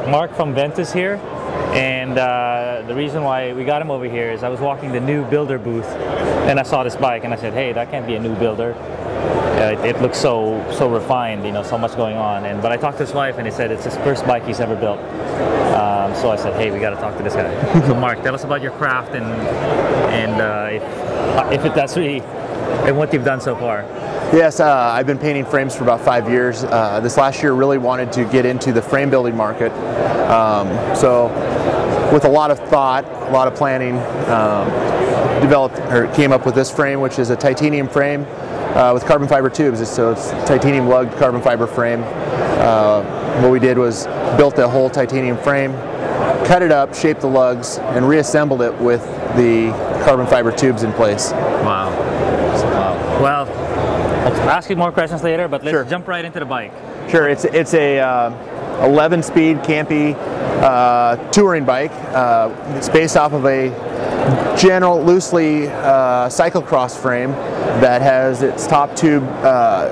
Mark from Ventus here, and the reason why we got him over here is I was walking the new builder booth and I saw this bike and I said, hey, that can't be a new builder. It looks so refined, you know, so much going on. But I talked to his wife and he said it's his first bike he's ever built. So I said, hey, we got to talk to this guy. So Mark, tell us about your craft and if that's really and what you've done so far. Yes, I've been painting frames for about 5 years. This last year really wanted to get into the frame building market. So with a lot of thought, a lot of planning, came up with this frame, which is a titanium frame with carbon fiber tubes. So it's titanium lugged carbon fiber frame. What we did was built a whole titanium frame, cut it up, shaped the lugs, and reassembled it with the carbon fiber tubes in place. Wow. Wow. Well, I'll ask you more questions later, but let's jump right into the bike. Sure. It's a 11-speed Campy touring bike. It's based off of a loosely cyclocross frame that has its top tube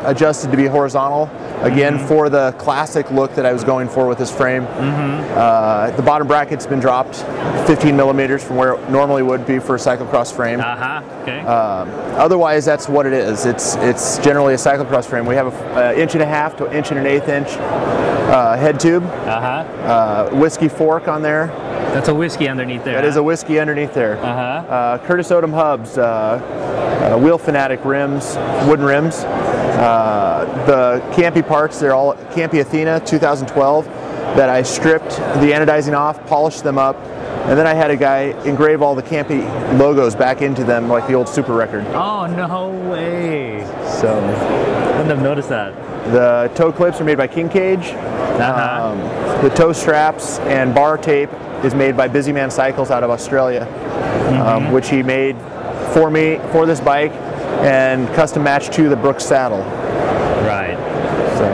adjusted to be horizontal. Again, for the classic look that I was going for with this frame. The bottom bracket's been dropped 15 millimeters from where it normally would be for a cyclocross frame. Okay. Otherwise, that's what it is. It's generally a cyclocross frame. We have an 1.5 to 1.8 inch head tube. Whiskey fork on there. That's a whiskey underneath there. That is a whiskey underneath there. Curtis Odom hubs, wheel Fanatyk rims, wooden rims. The Campy parts, they're all Campy Athena 2012 that I stripped the anodizing off, polished them up, and then I had a guy engrave all the Campy logos back into them like the old Super Record. Oh, no way. So, I wouldn't have noticed that. The toe clips are made by King Cage. The toe straps and bar tape is made by Busyman Bicycles out of Australia, which he made for me for this bike and custom matched to the Brooks saddle. Right. So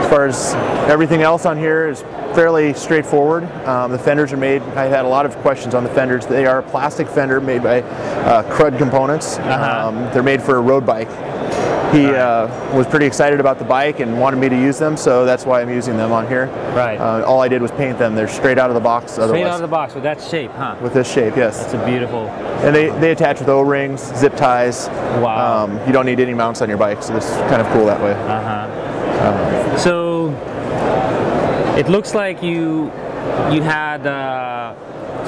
as far as everything else on here is fairly straightforward. The fenders are made, I had a lot of questions on the fenders. They are a plastic fender made by Crud components. They're made for a road bike. He was pretty excited about the bike and wanted me to use them, so that's why I'm using them on here. Right. All I did was paint them. They're straight out of the box. Straight out of the box with that shape, huh? With this shape, yes. That's a beautiful. And they attach with O-rings, zip ties. Wow. You don't need any mounts on your bike, so it's kind of cool that way. So it looks like you had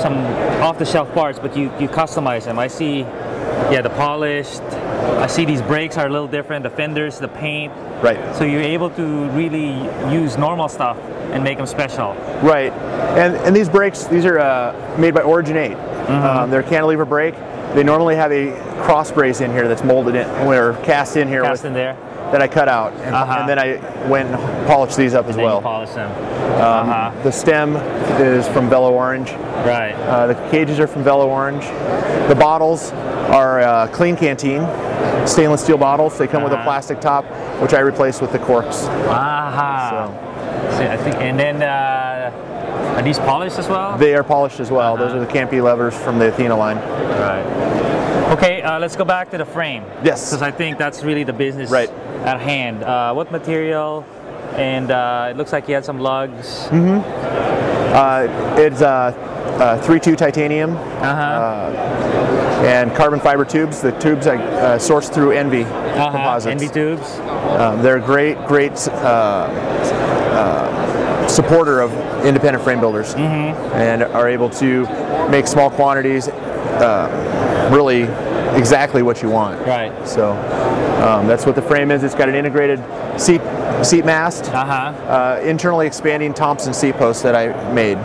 some off-the-shelf parts, but you customized them. I see, the polished. I see these brakes are a little different, the fenders, the paint. Right. So you're able to really use normal stuff and make them special. Right. And these brakes, these are made by Origin 8. They're a cantilever brake. They normally have a cross brace in here that's molded in, or cast in here. In there. That I cut out. And then I went and polished these up as well. You polish them. The stem is from Velo Orange. Right. The cages are from Velo Orange. The bottles are clean canteen, stainless steel bottles. They come with a plastic top, which I replaced with the corks. So I think, and then are these polished as well? They are polished as well. Those are the Campy levers from the Athena line. Right. Okay, let's go back to the frame. Yes. Because I think that's really the business at hand. What material? And it looks like you had some lugs. It's 3-2 titanium and carbon fiber tubes. The tubes I sourced through Envy Composites. Envy tubes. They're great supporter of independent frame builders and are able to make small quantities really exactly what you want. Right. So that's what the frame is. It's got an integrated seat mast, internally expanding Thompson seat post that I made.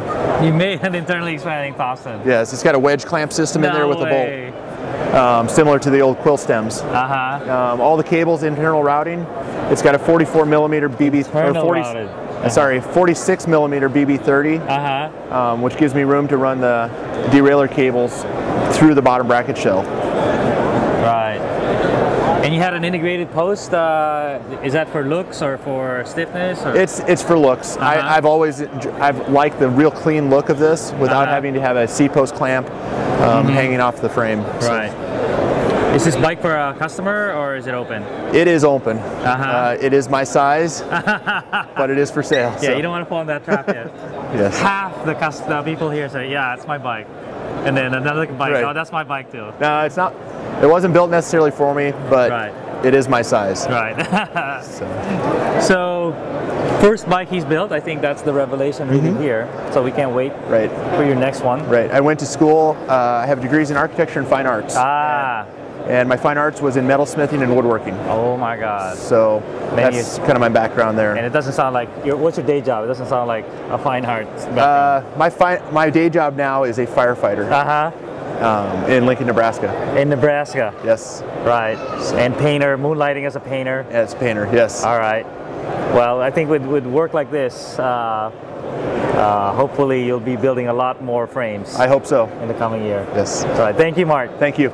You made an internally expanding Thompson? Yes, it's got a wedge clamp system in there with a bolt, similar to the old quill stems. All the cables, internal routing. It's got a 44 millimeter BB, or 46 millimeter BB30, which gives me room to run the derailleur cables through the bottom bracket shell. Right. And you had an integrated post. Is that for looks or for stiffness? Or? It's for looks. I've liked the real clean look of this without having to have a seat post clamp hanging off the frame. Right. Is this bike for a customer or is it open? It is open. Uh-huh. It is my size, but it is for sale. Yeah, so. you don't want to fall in that trap yet. Yes. Half the people here say, yeah, it's my bike. And then another bike, Right. oh, that's my bike too. No, it's not. It wasn't built necessarily for me, but Right. it is my size. Right. So. So, first bike he's built, I think that's the revelation really here. So we can't wait Right. for your next one. Right. I went to school. I have degrees in architecture and fine arts. Ah. And my fine arts was in metalsmithing and woodworking. Oh my God. So that's kind of my background there. And it doesn't sound like, what's your day job? It doesn't sound like a fine arts. My day job now is a firefighter in Lincoln, Nebraska. In Nebraska. Yes. Right. And painter, moonlighting as a painter. As a painter, yes. All right. Well, I think with work like this, hopefully you'll be building a lot more frames. I hope so. In the coming year. Yes. All right. Thank you, Mark. Thank you.